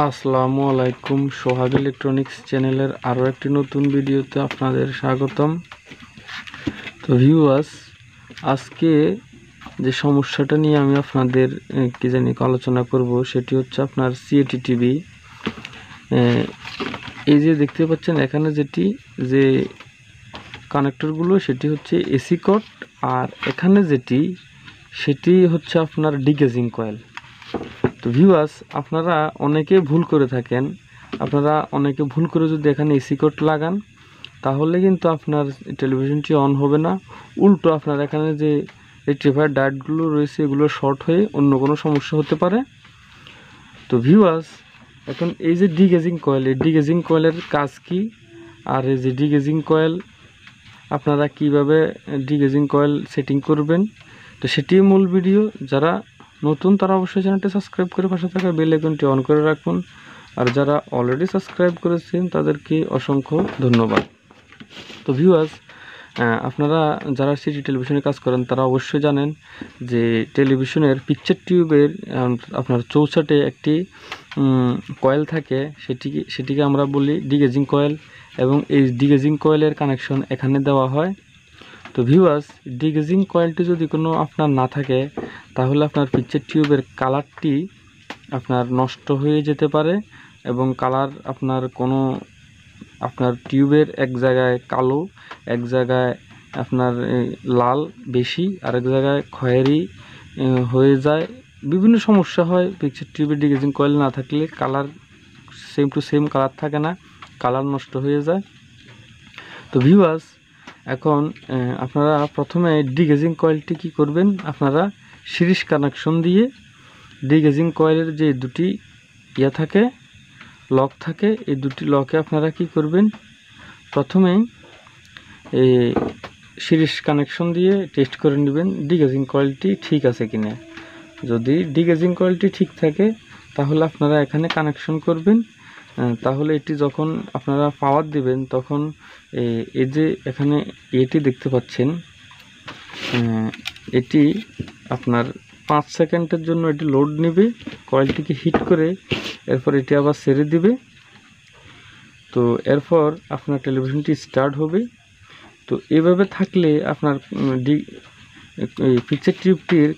আসসালামু আলাইকুম। সোহাগ ইলেকট্রনিক্স চ্যানেলের আরও একটি নতুন ভিডিওতে আপনাদের স্বাগতম। তো ভিউয়ার্স, আজকে যে সমস্যাটা নিয়ে আমি আপনাদের আলোচনা করব সেটি হচ্ছে আপনার সিএটি টিভি। এই যে দেখতে পাচ্ছেন এখানে যে কানেক্টরগুলো সেটি হচ্ছে এসি কট, আর এখানে সেটি হচ্ছে আপনার ডিগেজিং কয়েল। তো ভিউয়ার্স, আপনারা অনেকে ভুল করে থাকেন। আপনারা অনেকে ভুল করে যদি এখানে এসি কোড লাগান তাহলে কিন্তু আপনার টেলিভিশনটি অন হবে না, উল্টো আপনার এখানে যে রেকটিফায়ার ডায়োডগুলো রয়েছে এগুলো শর্ট হয়ে অন্য কোনো সমস্যা হতে পারে। তো ভিউয়ার্স, এখন এই যে ডিগেজিং কয়েল, এই ডিগেজিং কয়েলের কাজ কি, আর এই যে ডিগেজিং কয়েল আপনারা কিভাবে ডিগেজিং কয়েল সেটিং করবেন, তো সেটি মূল ভিডিও। যারা নতুন তারা অবশ্যই চ্যানেলটি সাবস্ক্রাইব করে পাশে থাকা বেল আইকনটি অন করে রাখুন, আর যারা অলরেডি সাবস্ক্রাইব করেছেন তাদেরকে অসংখ্য ধন্যবাদ। তো ভিউয়ার্স, আপনারা যারা সিটি টেলিভিশনে কাজ করেন তারা অবশ্যই জানেন যে টেলিভিশনের পিকচার টিউবের আপনার চৌসাটে একটি কয়েল থাকে, সেটিকে আমরা বলি ডিগেজিং কয়েল, এবং এই ডিগেজিং কয়েলের কানেকশন এখানে দেওয়া হয়। তো ভিউয়ার্স, ডিগেজিং কয়েলটি যদি কোনো আপনার না থাকে তাহলে আপনার পিকচার টিউবের কালারটি আপনার নষ্ট হয়ে যেতে পারে, এবং কালার আপনার টিউবের এক জায়গায় কালো, এক জায়গায় আপনার লাল বেশি, আর এক জায়গায় খয়েরি হয়ে যায়। বিভিন্ন সমস্যা হয় পিকচার টিউবের ডিগেজিং কয়েল না থাকলে। Colour same to same colour থাকে না, কালার নষ্ট হয়ে যায়। তো ভিউয়ার্স, এখন আপনারা প্রথমে ডিগেজিং কয়েলটি কি করবেন, আপনারা সিরিজ কানেকশন দিয়ে ডিগেজিং কয়েলের যে দুটি থাকে, লক থাকে, এই দুটি লকে আপনারা কি করবেন, প্রথমেই এই সিরিজ কানেকশন দিয়ে টেস্ট করে নেবেন ডিগেজিং কয়েলটি ঠিক আছে কিনা। যদি ডিগেজিং কয়েলটি ঠিক থাকে তাহলে আপনারা এখানে কানেকশন করবেন। তাহলে এটি যখন আপনারা পাওয়ার দিবেন তখন এই যে এখানে এটি দেখতে পাচ্ছেন, এটি আপনার 5 সেকেন্ডের জন্য এটি লোড নেবে, কয়েলটিকে হিট করে এরপর এটি আবার ছেড়ে দিবে। তো এরপর আপনার টেলিভিশনটি স্টার্ট হবে। তো এভাবে থাকলে আপনার পিকচার টিউবটির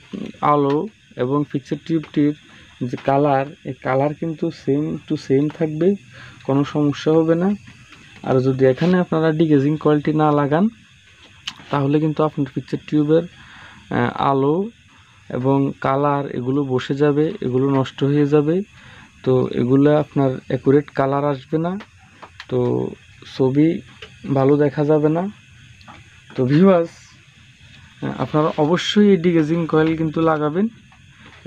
আলো এবং পিকচার টিউবটির যে কালার, এই কালার কিন্তু সেম টু সেম থাকবে, কোনো সমস্যা হবে না। আর যদি এখানে আপনারা ডিগেজিং কয়েলটি না লাগান তাহলে কিন্তু আপনার পিকচার টিউবের আলো এবং কালার এগুলো বসে যাবে, এগুলো নষ্ট হয়ে যাবে। তো এগুলো আপনার অ্যাকুরেট কালার আসবে না, তো ছবি ভালো দেখা যাবে না। তো ভিউয়ার্স, আপনারা অবশ্যই এই ডিগেজিং কয়েল কিন্তু লাগাবেন।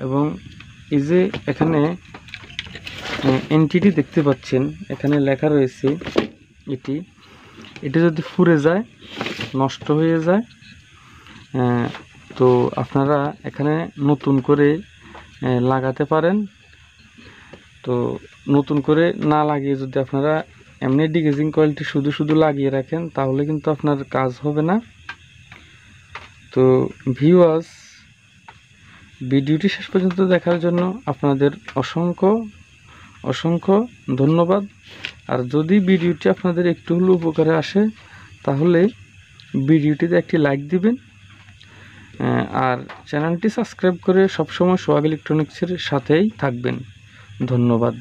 এবং এই যে এখানে এনটিটি দেখতে পাচ্ছেন, এখানে লেখা রয়েছে এটি যদি ফুরে যায়, নষ্ট হয়ে যায়, তো আপনারা এখানে নতুন করে লাগাতে পারেন। তো নতুন করে না লাগিয়ে যদি আপনারা এমনি ডিগেজিং কয়েলটি শুধু লাগিয়ে রাখেন তাহলে কিন্তু আপনার কাজ হবে না। তো ভিউয়ার্স, ভিডিওটি শেষ পর্যন্ত দেখার জন্য আপনাদের অসংখ্য ধন্যবাদ। আর যদি ভিডিওটি আপনাদের একটু হলেও উপকারে আসে তাহলে ভিডিওটিতে একটি লাইক দিবেন, আর চ্যানেলটি সাবস্ক্রাইব করে সবসময় সোহাগ ইলেকট্রনিক্সের সাথেই থাকবেন। ধন্যবাদ।